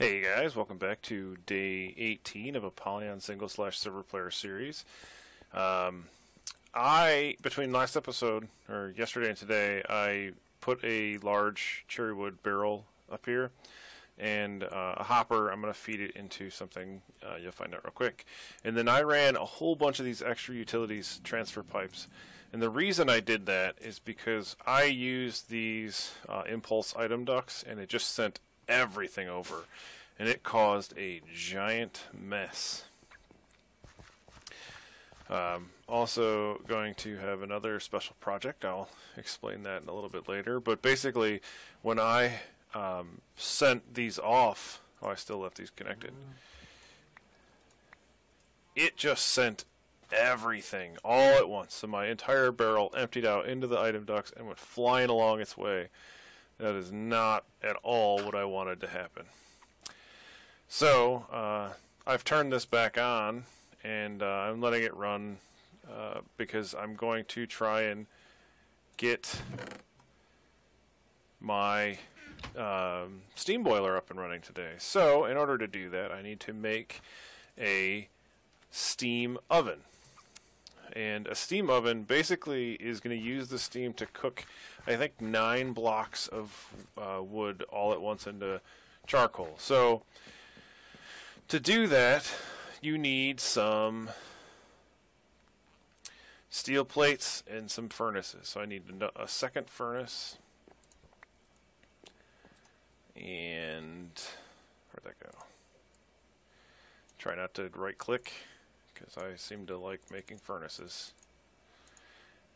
Hey guys, welcome back to day 18 of Apollyon single/server player series. Between last episode, or yesterday and today, I put a large cherry wood barrel up here and a hopper. I'm going to feed it into something, you'll find out real quick. And then I ran a whole bunch of these extra utilities transfer pipes. And the reason I did that is because I used these impulse item ducts and it just sent everything over, and it caused a giant mess. Also going to have another special project. I'll explain that in a little bit later, but basically when I sent these off, I still left these connected, it just sent everything all at once, so my entire barrel emptied out into the item ducts and went flying along its way. That is not at all what I wanted to happen. So I've turned this back on, and I'm letting it run because I'm going to try and get my steam boiler up and running today. So in order to do that, I need to make a steam oven. And a steam oven basically is going to use the steam to cook, I think, 9 blocks of wood all at once into charcoal. So to do that, you need some steel plates and some furnaces. So I need a second furnace. And where'd that go? Try not to right click, because I seem to like making furnaces.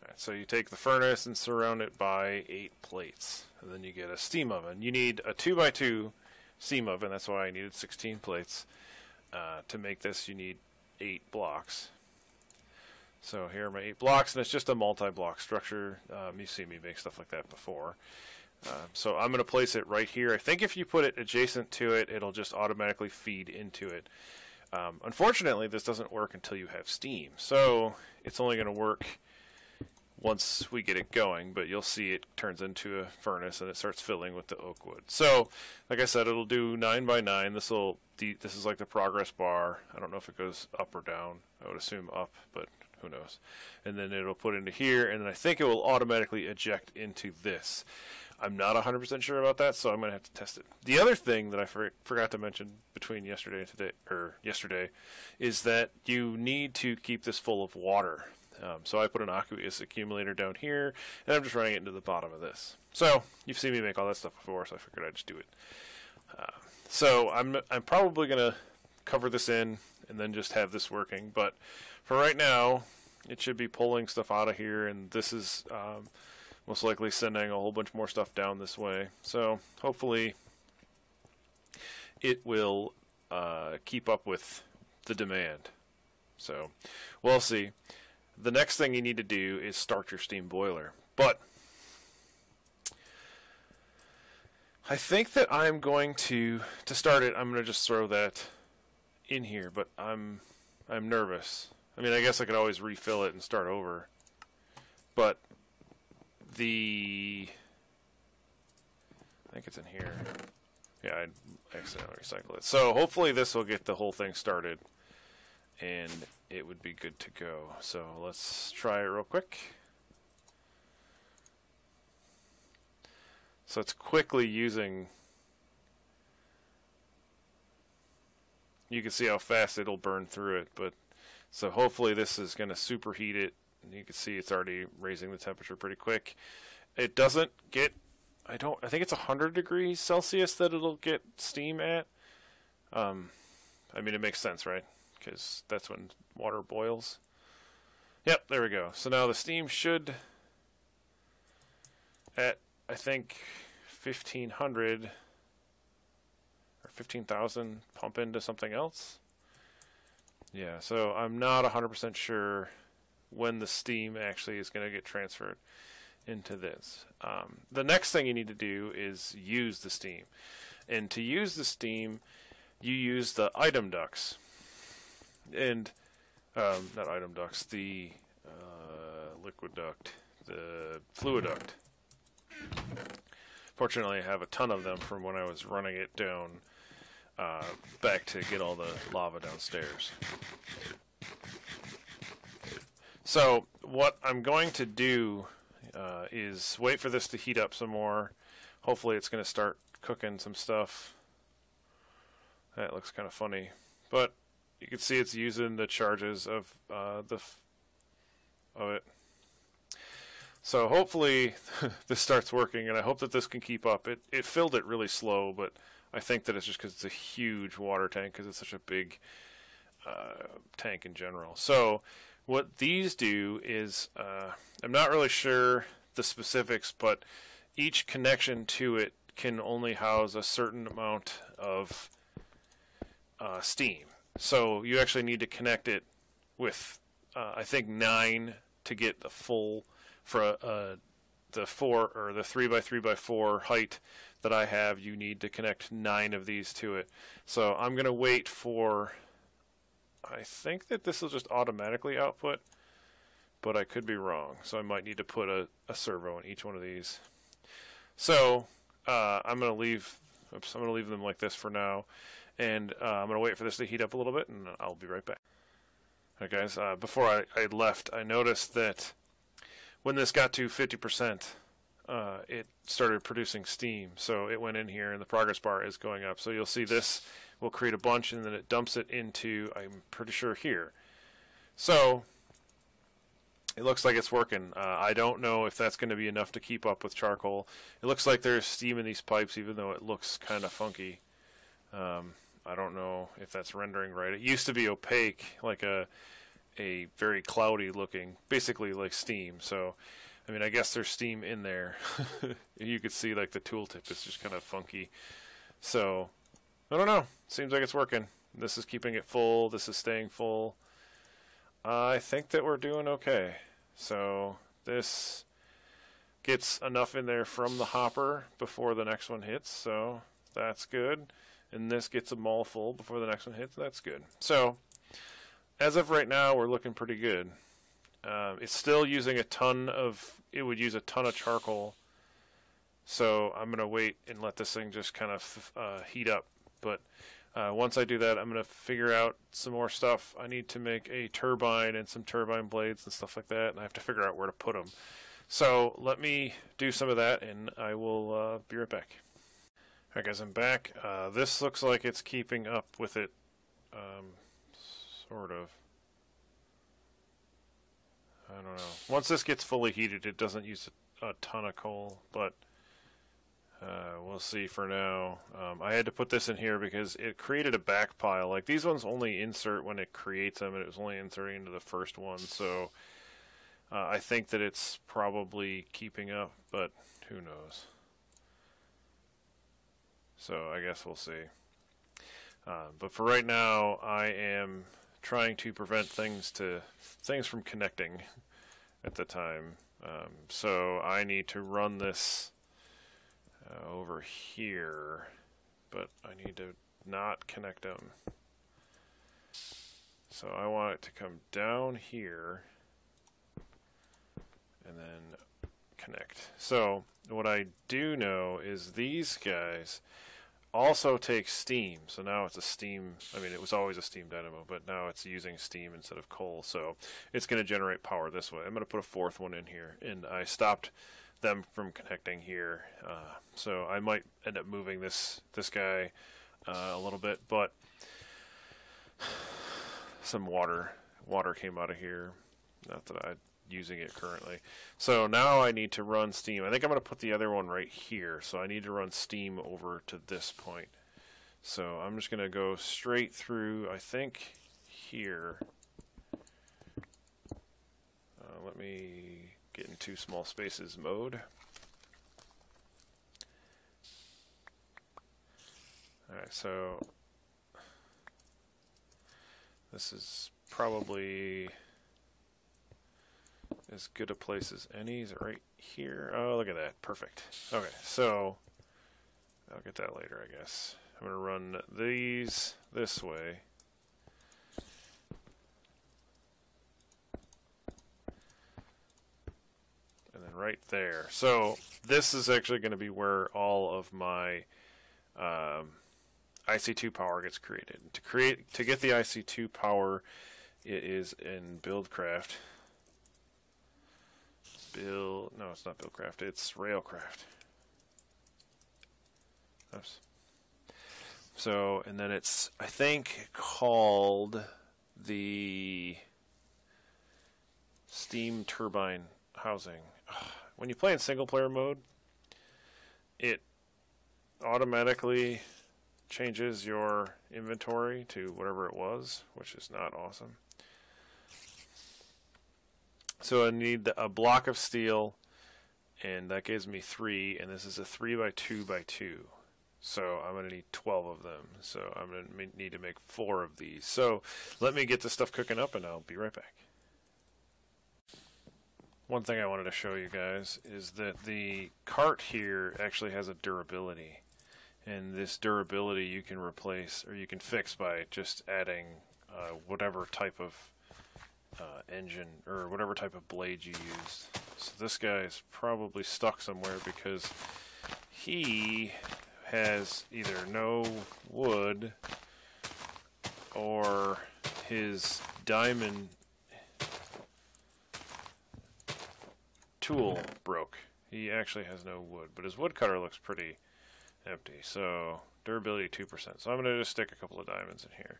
Alright, so you take the furnace and surround it by 8 plates, and then you get a steam oven. You need a 2x2 steam oven. That's why I needed 16 plates. To make this, you need 8 blocks. So here are my 8 blocks, and it's just a multi-block structure. You've seen me make stuff like that before. So I'm going to place it right here. I think if you put it adjacent to it, it'll just automatically feed into it. Unfortunately, this doesn't work until you have steam, so it's only going to work once we get it going, but you'll see it turns into a furnace and it starts filling with the oak wood. So, like I said, it'll do 9 by 9. This is like the progress bar. I don't know if it goes up or down. I would assume up, but who knows. And then it'll put into here, and then I think it will automatically eject into this. I'm not 100% sure about that, so I'm going to have to test it. The other thing that I forgot to mention between yesterday and today, or yesterday, is that you need to keep this full of water. So I put an aqueous accumulator down here, and I'm just running it into the bottom of this. So you've seen me make all that stuff before, so I figured I'd just do it. So I'm probably going to cover this in and then just have this working. But for right now, it should be pulling stuff out of here, and this is most likely sending a whole bunch more stuff down this way. So hopefully it will keep up with the demand. So we'll see. The next thing you need to do is start your steam boiler. But I think that I'm going to start it, I'm going to just throw that in here, but I'm nervous. I mean, I guess I could always refill it and start over. But I think it's in here. Yeah, I accidentally recycled it. So hopefully this will get the whole thing started, and it would be good to go. So let's try it real quick. So it's quickly using, you can see how fast it'll burn through it, but so hopefully this is going to superheat it. And you can see it's already raising the temperature pretty quick. It doesn't get, I think it's 100 degrees Celsius that it'll get steam at. I mean, it makes sense, right? Because that's when water boils. Yep, there we go. So now the steam should, at I think 1500 or 15,000, pump into something else. Yeah, so I'm not 100% sure when the steam actually is going to get transferred into this. The next thing you need to do is use the steam. And to use the steam, you use the item ducts. And, not item ducts, the liquid duct, the fluid duct. Fortunately, I have a ton of them from when I was running it down back to get all the lava downstairs. So what I'm going to do is wait for this to heat up some more. Hopefully it's going to start cooking some stuff. That looks kind of funny, but you can see it's using the charges of it. So hopefully this starts working, and I hope that this can keep up. It filled it really slow, but I think that it's just because it's a huge water tank, because it's such a big tank in general. So what these do is, I'm not really sure the specifics, but each connection to it can only house a certain amount of steam. So you actually need to connect it with, I think 9 to get the full, for the 4 or the 3x3x4 height that I have. You need to connect 9 of these to it. So I'm going to wait for, I think that this will just automatically output, but I could be wrong. So I might need to put a servo in each one of these. So I'm going to leave them like this for now, and I'm going to wait for this to heat up a little bit, and I'll be right back. Alright guys, before I left, I noticed that when this got to 50%, it started producing steam. So it went in here, and the progress bar is going up. So you'll see this will create a bunch, and then it dumps it into, I'm pretty sure, here. So it looks like it's working. I don't know if that's going to be enough to keep up with charcoal. It looks like there's steam in these pipes, even though it looks kind of funky. I don't know if that's rendering right. It used to be opaque, like a very cloudy looking, basically like steam. So, I mean, I guess there's steam in there. You could see like the tooltip is just kind of funky. So, I don't know. Seems like it's working. This is keeping it full. This is staying full. I think that we're doing okay. So, this gets enough in there from the hopper before the next one hits. So, that's good. And this gets them all full before the next one hits. That's good. So, as of right now, we're looking pretty good. It's still using it would use a ton of charcoal. So I'm going to wait and let this thing just kind of heat up. But once I do that, I'm going to figure out some more stuff. I need to make a turbine and some turbine blades and stuff like that. And I have to figure out where to put them. So let me do some of that, and I will be right back. Alright guys, I'm back. This looks like it's keeping up with it. Sort of. I don't know. Once this gets fully heated, it doesn't use a ton of coal, but we'll see for now. I had to put this in here because it created a back pile. Like, these ones only insert when it creates them, and it was only inserting into the first one, so I think that it's probably keeping up, but who knows. So I guess we'll see. But for right now, I am trying to prevent things from connecting at the time. So I need to run this over here, but I need to not connect them. So I want it to come down here and then connect. So what I do know is these guys also take steam. So now it's a steam, I mean, it was always a steam dynamo, but now it's using steam instead of coal. So it's going to generate power this way. I'm going to put a fourth one in here, and I stopped them from connecting here. So I might end up moving this guy a little bit, but some water came out of here. Not that I'm using it currently. So now I need to run steam. I think I'm going to put the other one right here. So I need to run steam over to this point. So I'm just going to go straight through, I think, here. Let me get into small spaces mode. Alright, so this is probably as good a place as any. Is it right here? Oh, look at that. Perfect. Okay, so I'll get that later, I guess. I'm going to run these this way. And then right there. So this is actually going to be where all of my IC2 power gets created. To get the IC2 power, it is in Buildcraft. No, it's not Buildcraft. It's Railcraft. Oops. So, and then it's, I think, called the steam turbine housing. When you play in single player mode, it automatically changes your inventory to whatever it was, which is not awesome. So I need a block of steel, and that gives me 3, and this is a 3x2x2. So I'm going to need 12 of them. So I'm going to need to make 4 of these. So let me get the stuff cooking up, and I'll be right back. One thing I wanted to show you guys is that the cart here actually has a durability. And this durability you can replace, or you can fix by just adding whatever type of engine, or whatever type of blade you used. So this guy is probably stuck somewhere because he has either no wood or his diamond tool broke. He actually has no wood, but his woodcutter looks pretty empty. So durability 2%. So I'm going to just stick a couple of diamonds in here,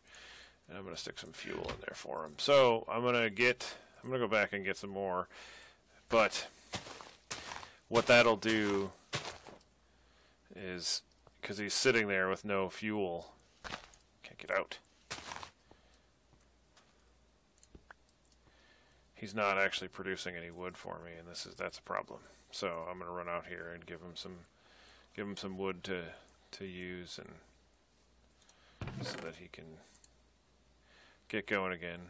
and I'm going to stick some fuel in there for him. So I'm going to go back and get some more, but what that'll do is, because he's sitting there with no fuel, can't get out, he's not actually producing any wood for me, and that's a problem. So I'm going to run out here and give him some wood to use, and so that he can get going again.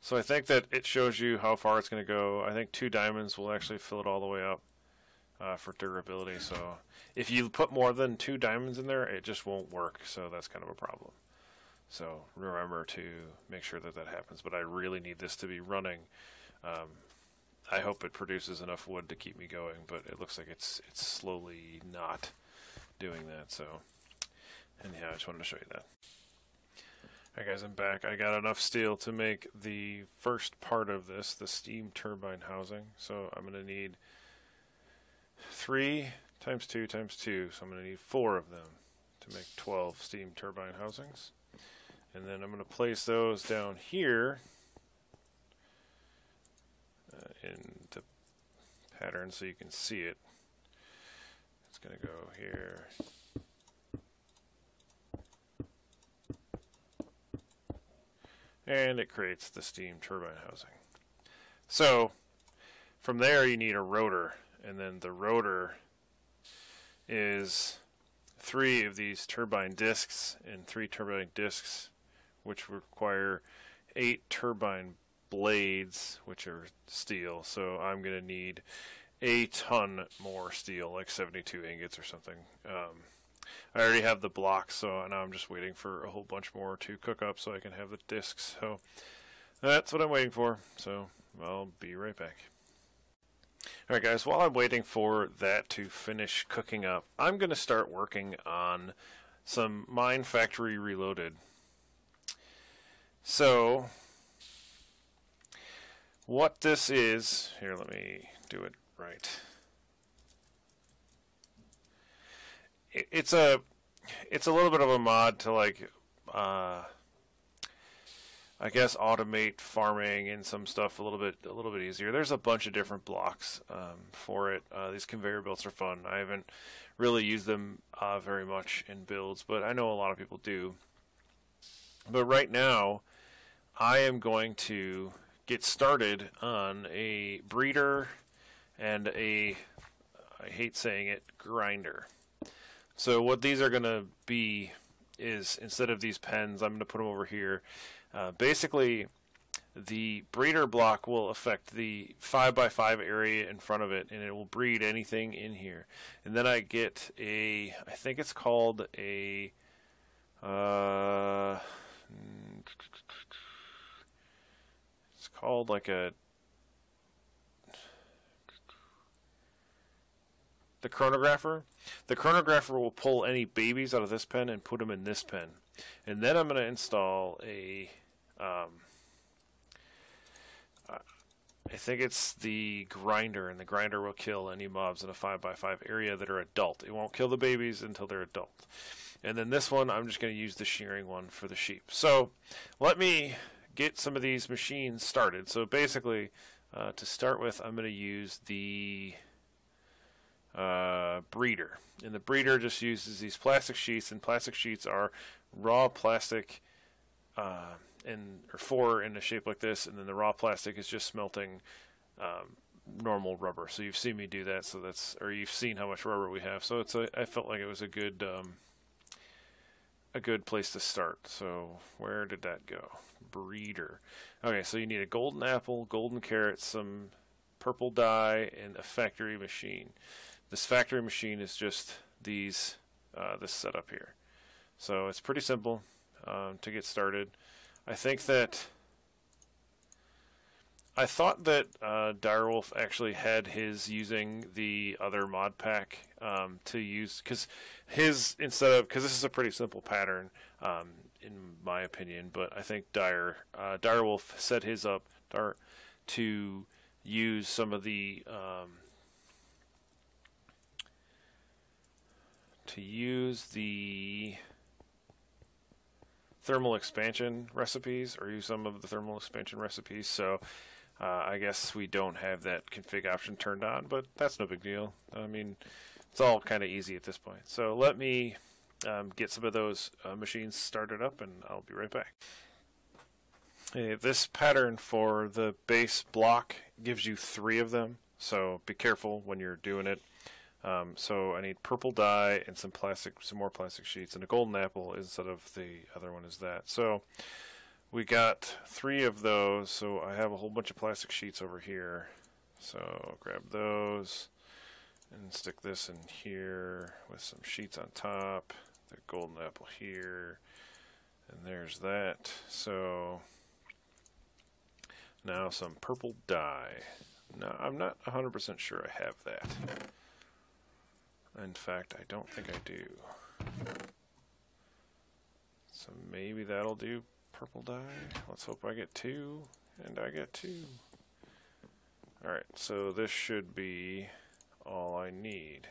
So I think that it shows you how far it's going to go. I think 2 diamonds will actually fill it all the way up for durability. So if you put more than 2 diamonds in there, it just won't work. So that's kind of a problem. So remember to make sure that that happens. But I really need this to be running. I hope it produces enough wood to keep me going, but it looks like it's slowly not doing that. So, and yeah, I just wanted to show you that. Alright guys, I'm back. I got enough steel to make the first part of this, the steam turbine housing. So I'm going to need 3 times 2 times 2. So I'm going to need 4 of them to make 12 steam turbine housings. And then I'm going to place those down here in the pattern so you can see it. It's going to go here. And it creates the steam turbine housing. So from there you need a rotor, and then the rotor is 3 of these turbine discs and 3 turbine discs, which require 8 turbine blades, which are steel. So I'm going to need a ton more steel, like 72 ingots or something. I already have the blocks, so now I'm just waiting for a whole bunch more to cook up so I can have the discs. So that's what I'm waiting for. So I'll be right back. Alright guys, while I'm waiting for that to finish cooking up, I'm going to start working on some Mine Factory Reloaded. So what this is, here, let me do it right. It's a little bit of a mod to, like, I guess automate farming and some stuff a little bit easier. There's a bunch of different blocks for it. These conveyor belts are fun. I haven't really used them very much in builds, but I know a lot of people do. But right now, I am going to get started on a breeder and a, I hate saying it, grinder. So what these are going to be is, instead of these pens, I'm going to put them over here. Basically, the breeder block will affect the 5x5 area in front of it, and it will breed anything in here. And then I get a, I think it's called a, it's called like a, the chronographer. The chronographer will pull any babies out of this pen and put them in this pen. And then I'm going to install a, I think it's the grinder, and the grinder will kill any mobs in a 5x5 area that are adult. It won't kill the babies until they're adult. And then this one, I'm just going to use the shearing one for the sheep. So let me get some of these machines started. So basically, to start with, I'm going to use the breeder. And the breeder just uses these plastic sheets, and plastic sheets are raw plastic or four in a shape like this, and then the raw plastic is just smelting normal rubber. So you've seen me do that, so that's, or you've seen how much rubber we have. So I felt like it was a good place to start. So where did that go? Breeder. Okay, so you need a golden apple, golden carrot, some purple dye, and a factory machine. This factory machine is just these this setup here. So it's pretty simple to get started. I thought that Direwolf actually had his using the other mod pack to use, because this is a pretty simple pattern in my opinion, but I think Direwolf set his up to use some of the thermal expansion recipes, or use some of the thermal expansion recipes. So I guess we don't have that config option turned on, but that's no big deal. I mean, it's all kind of easy at this point. So let me get some of those machines started up, and I'll be right back. Okay, this pattern for the base block gives you 3 of them, so be careful when you're doing it. So I need purple dye and some more plastic sheets, and a golden apple instead of the other one is that. So we got 3 of those, so I have a whole bunch of plastic sheets over here. So grab those and stick this in here with some sheets on top, the golden apple here, and there's that. So now some purple dye. Now I'm not 100% sure I have that. In fact, I don't think I do. So maybe that'll do purple dye. Let's hope I get 2, and I get 2. Alright, so this should be all I need.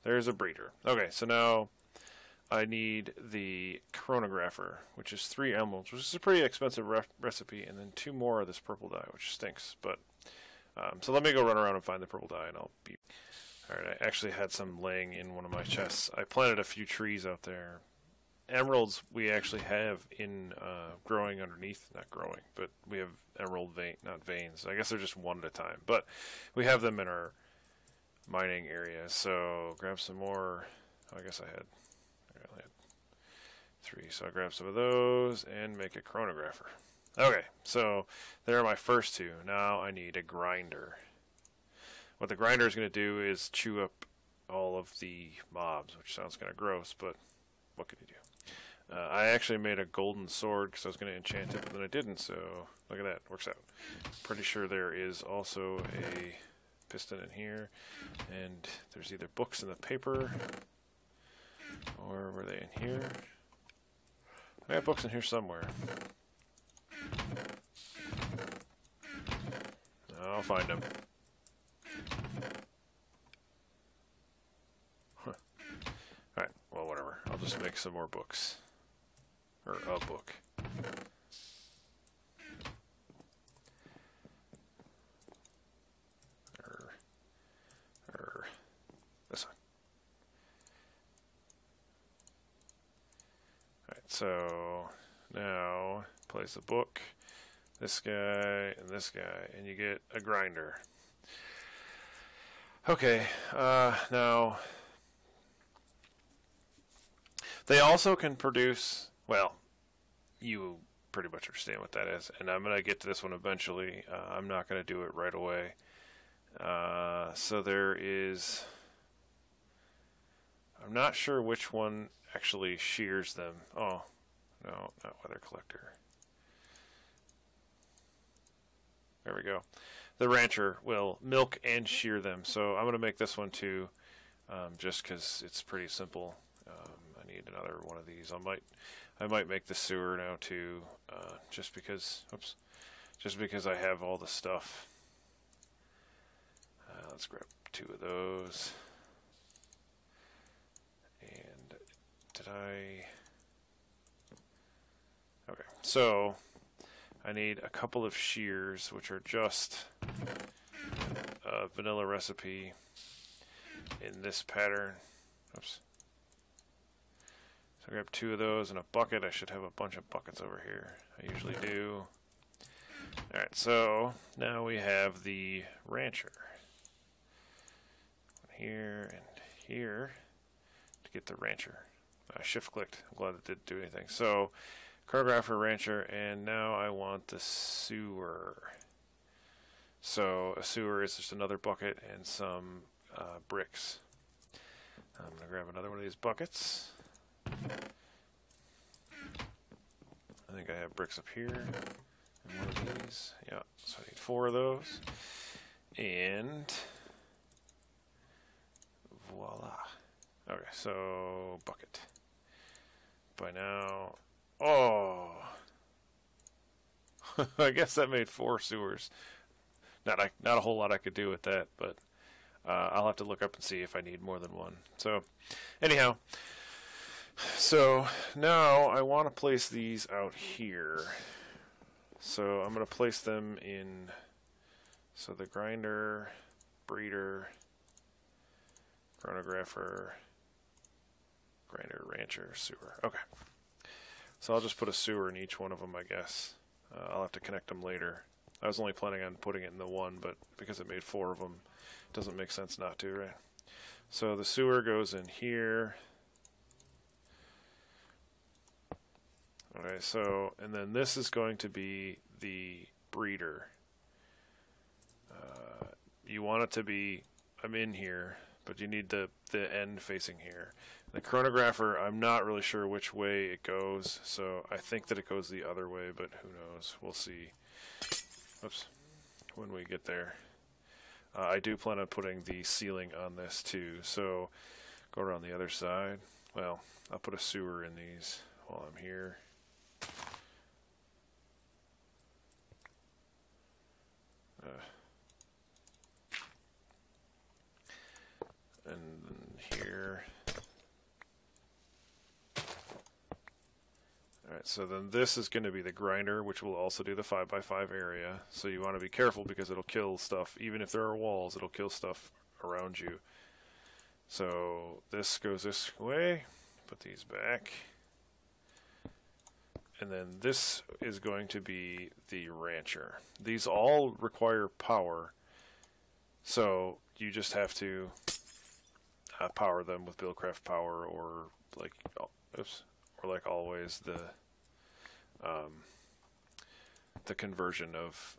There's a breeder. Okay, so now I need the chronographer, which is 3 emeralds, which is a pretty expensive recipe, and then 2 more of this purple dye, which stinks. But so let me go run around and find the purple dye, and I'll be... Alright, I actually had some laying in one of my chests. I planted a few trees out there. Emeralds we actually have in growing underneath, not growing, but we have emerald not veins. I guess they're just one at a time, but we have them in our mining area. So grab some more. I guess I only had 3, so I'll grab some of those and make a chronographer. Okay, so there are my first 2. Now I need a grinder. What the grinder is going to do is chew up all of the mobs, which sounds kind of gross, but what can you do? I actually made a golden sword because I was going to enchant it, but then I didn't, so look at that. Works out. Pretty sure there is also a piston in here, and there's either books in the paper, or were they in here? I got books in here somewhere. I'll find them. Huh. Alright, well, whatever. I'll just make some more books. Or a book. Or this one. Alright, so now place a book, this guy, and this guy, and you get a grinder. Okay, now they also can produce, well, you pretty much understand what that is, and I'm going to get to this one eventually. I'm not going to do it right away. So there is, I'm not sure which one actually shears them. Oh, no, not weather collector. There we go. The rancher will milk and shear them, so I'm going to make this one too. just because it's pretty simple. I need another one of these. I might make the sewer now too, just because. Oops, just because I have all the stuff. Let's grab 2 of those. And did I? Okay, so I need a couple of shears, which are just a vanilla recipe in this pattern. Oops. So I grab 2 of those and a bucket. I should have a bunch of buckets over here. I usually do. Alright, so now we have the rancher. Here and here to get the rancher. I shift clicked. I'm glad it didn't do anything. So chronographer, rancher, and now I want the sewer. So a sewer is just another bucket and some bricks. I'm going to grab another one of these buckets. I think I have bricks up here. And one of these. Yeah, so I need 4 of those. And voila. Okay, so bucket. By now, oh, I guess that made 4 sewers. Not a whole lot I could do with that, but I'll have to look up and see if I need more than 1. So, anyhow, so now I want to place these out here. So I'm going to place them in. So the grinder, breeder, chronographer, grinder, rancher, sewer. Okay. So I'll just put a sewer in each one of them, I guess. I'll have to connect them later. I was only planning on putting it in the one, but because it made 4 of them, it doesn't make sense not to, right? So the sewer goes in here. Okay, so, and then this is going to be the breeder. You want it to be, I'm in here, but you need the end facing here. The chronographer, I'm not really sure which way it goes, so I think that it goes the other way, but who knows? We'll see. Oops. When we get there. I do plan on putting the ceiling on this too, so go around the other side. Well, I'll put a sewer in these while I'm here. And here. Alright, so then this is going to be the grinder, which will also do the 5x5 area. So you want to be careful because it'll kill stuff. Even if there are walls, it'll kill stuff around you. So this goes this way. Put these back. And then this is going to be the rancher. These all require power. So you just have to power them with Buildcraft power, or like, oops, or like always the conversion of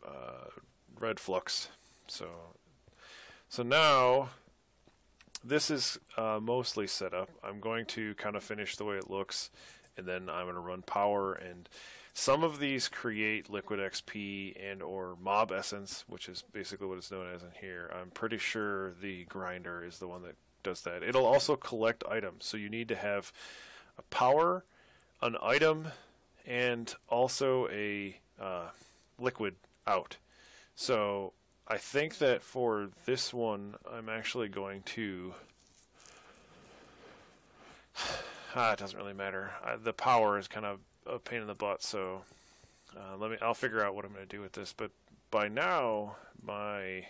red flux. So now this is mostly set up. I'm going to kind of finish the way it looks, and then I'm going to run power. And some of these create liquid XP and or mob essence, which is basically what it's known as in here. I'm pretty sure the grinder is the one that does that. It'll also collect items, so you need to have a power, an item, and also a liquid out. So I think that for this one I'm actually going to it doesn't really matter. The power is kind of a pain in the butt, so I'll figure out what I'm going to do with this. But by now my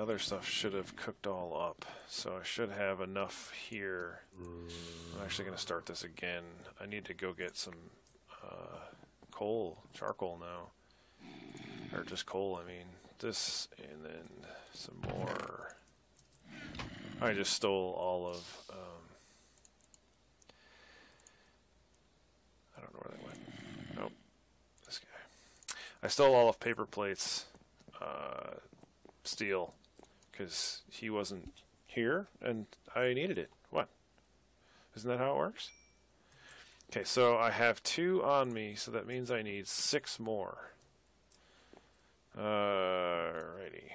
other stuff should have cooked all up, so I should have enough here. I'm actually going to start this again. I need to go get some charcoal now, or just coal. I mean, this, and then some more. I just stole all of. I don't know where they went. Nope, this guy. I stole all of PaprPl8's steel because he wasn't here and I needed it. What? Isn't that how it works? Okay, so I have 2 on me, so that means I need 6 more. Alrighty.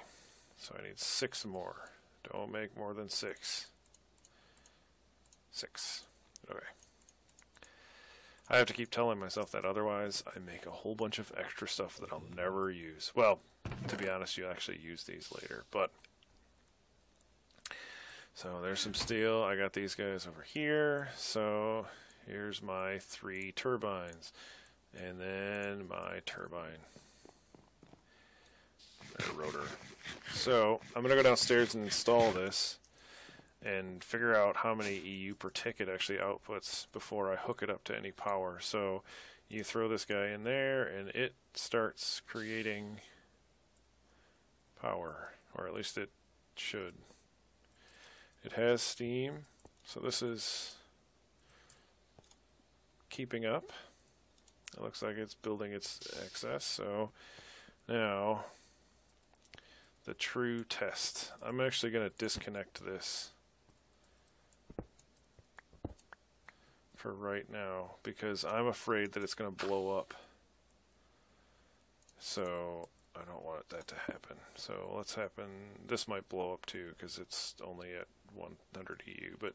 So I need 6 more. Don't make more than 6. 6. Okay. I have to keep telling myself that, otherwise I make a whole bunch of extra stuff that I'll never use. Well, to be honest, you actually use these later, but... So there's some steel. I got these guys over here. So here's my 3 turbines. And then my turbine. Rotor. So I'm going to go downstairs and install this and figure out how many EU per tick it actually outputs before I hook it up to any power. So you throw this guy in there and it starts creating power, or at least it should. It has steam, so this is keeping up. It looks like it's building its excess. So now the true test. I'm actually going to disconnect this for right now because I'm afraid that it's going to blow up. So I don't want that to happen. So let's happen. This might blow up too because it's only at 100 EU, but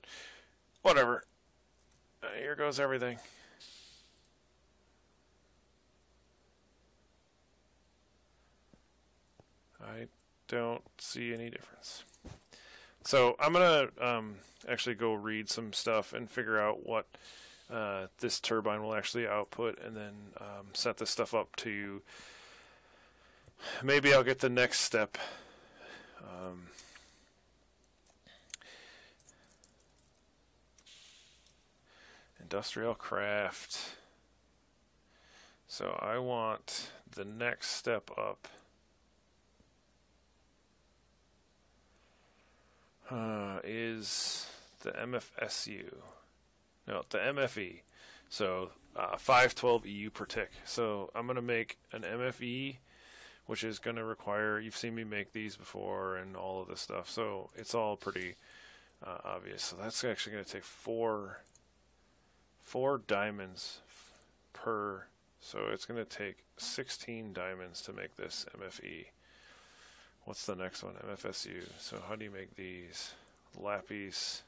whatever. Here goes everything. I don't see any difference. So I'm gonna actually go read some stuff and figure out what this turbine will actually output, and then set this stuff up to, maybe I'll get the next step. Industrial craft. So I want the next step up. Is the MFSU. No, the MFE. So 512 EU per tick. So I'm going to make an MFE, which is going to require, you've seen me make these before and all of this stuff. So it's all pretty obvious. So that's actually going to take four diamonds per. So it's going to take 16 diamonds to make this MFE. What's the next one? MFSU. So how do you make these? Lapis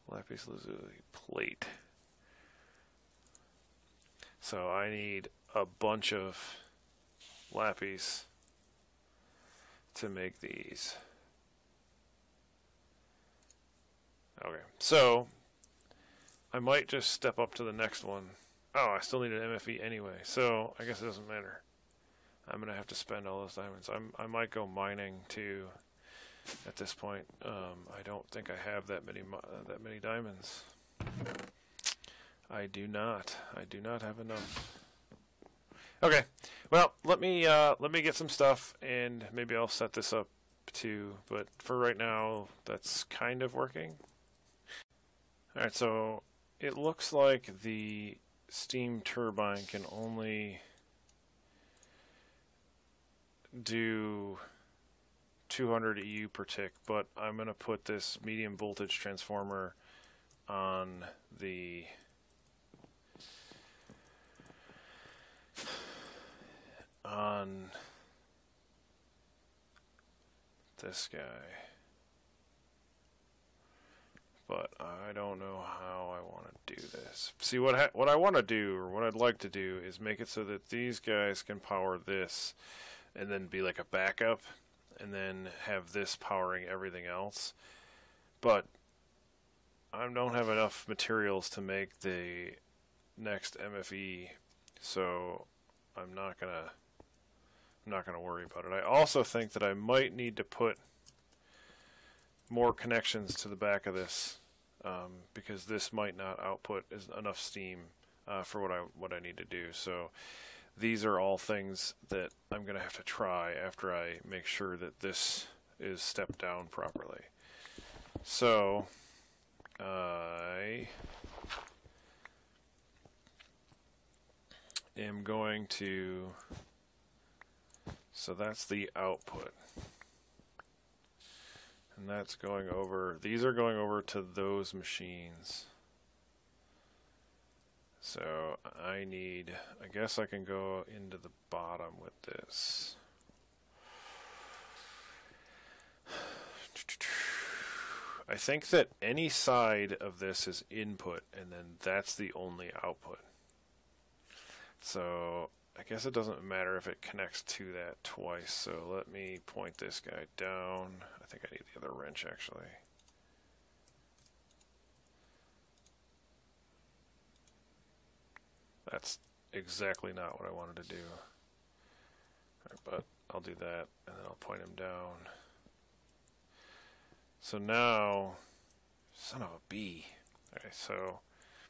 lazuli plate. So I need a bunch of lapis to make these. Okay, so I might just step up to the next one. Oh, I still need an MFE anyway, so I guess it doesn't matter. I'm gonna have to spend all those diamonds. I might go mining too. At this point, I don't think I have that many diamonds. I do not. I do not have enough. Okay. Well, let me get some stuff, and maybe I'll set this up too. But for right now, that's kind of working. All right. So it looks like the steam turbine can only do 200 EU per tick, but I'm going to put this medium voltage transformer on the this guy, but I don't know how I want to do this. See, what I want to do, or what I'd like to do, is make it so that these guys can power this and then be like a backup, and then have this powering everything else. But I don't have enough materials to make the next MFE, so I'm not gonna worry about it. I also think that I might need to put more connections to the back of this, because this might not output enough steam for what I need to do. So these are all things that I'm going to have to try after I make sure that this is stepped down properly. So I am going to, so that's the output. And that's going over, these are going over to those machines. So I guess I can go into the bottom with this. I think that any side of this is input, and then that's the only output. So I guess it doesn't matter if it connects to that twice. So let me point this guy down. I think I need the other wrench actually. That's exactly not what I wanted to do. Right, but I'll do that, and then I'll point him down. So now, son of a bee. Okay, so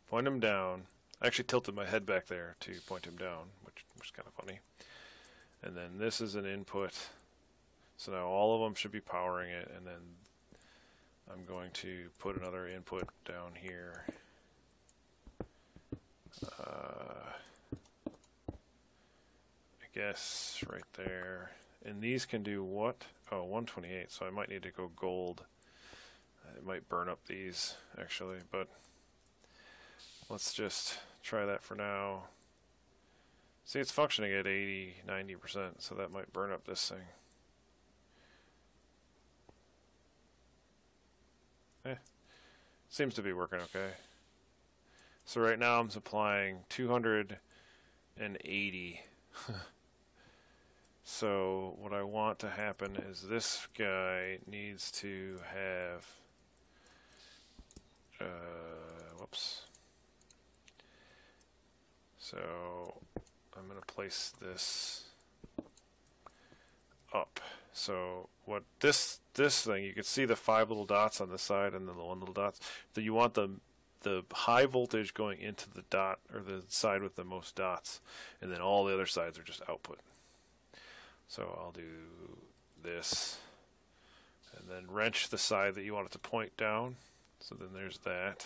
point him down. I actually tilted my head back there to point him down, which was kind of funny. And then this is an input. So now all of them should be powering it, and then I'm going to put another input down here. I guess right there. And these can do what? Oh, 128, so I might need to go gold. It might burn up these, actually, but let's just try that for now. See, it's functioning at 80, 90%, so that might burn up this thing. Seems to be working okay. So right now I'm supplying 280. So what I want to happen is this guy needs to have whoops. So I'm going to place this up. So what this thing, you can see the 5 little dots on the side and then the 1 little dots. So you want the high voltage going into the dot, or the side with the most dots, and then all the other sides are just output. So I'll do this, and then wrench the side that you want it to point down. So then there's that,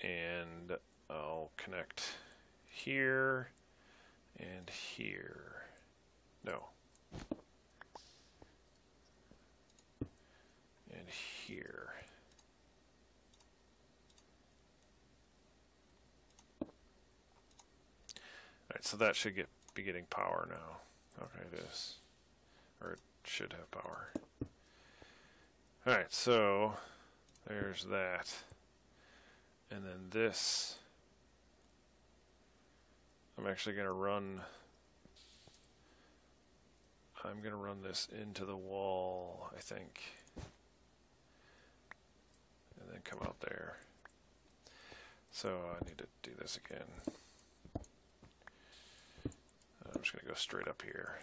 and I'll connect here and here. No. And here. Alright, so that should be getting power now. Okay, it is. Or it should have power. Alright, so there's that. And then this, I'm actually going to run this into the wall, I think. And then come out there. So I need to do this again. I'm just going to go straight up here.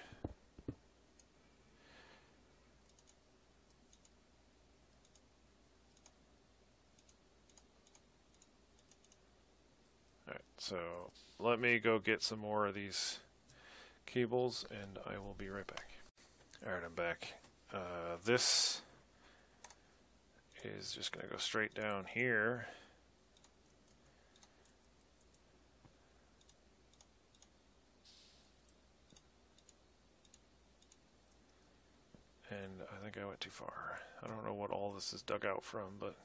Alright, so let me go get some more of these cables and I will be right back. Alright, I'm back. This is just going to go straight down here. And I think I went too far. I don't know what all this is dug out from, but...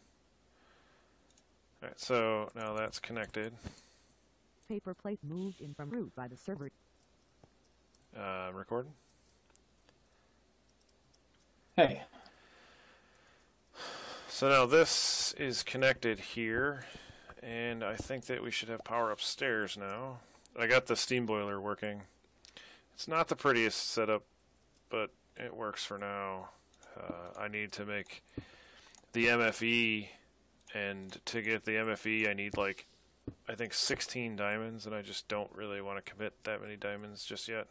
Alright, so now that's connected. PaprPl8 moved in from root by the server. I'm recording. Hey. So now this is connected here, and I think that we should have power upstairs now. I got the steam boiler working. It's not the prettiest setup, but it works for now. I need to make the MFE, and to get the MFE I need like, I think 16 diamonds, and I just don't really want to commit that many diamonds just yet.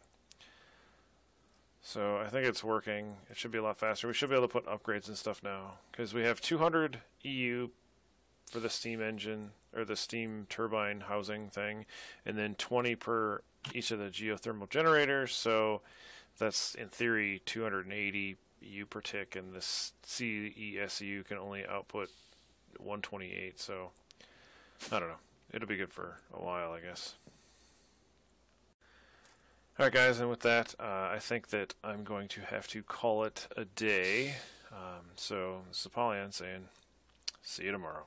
So I think it's working. It should be a lot faster. We should be able to put upgrades and stuff now, because we have 200 EU for the steam engine, or the steam turbine housing thing, and then 20 per each of the geothermal generators, so that's in theory 280 EU per tick, and this CESU can only output 128, so I don't know. It'll be good for a while, I guess. Alright guys, and with that, I think that I'm going to have to call it a day. So this is Apollyon saying, see you tomorrow.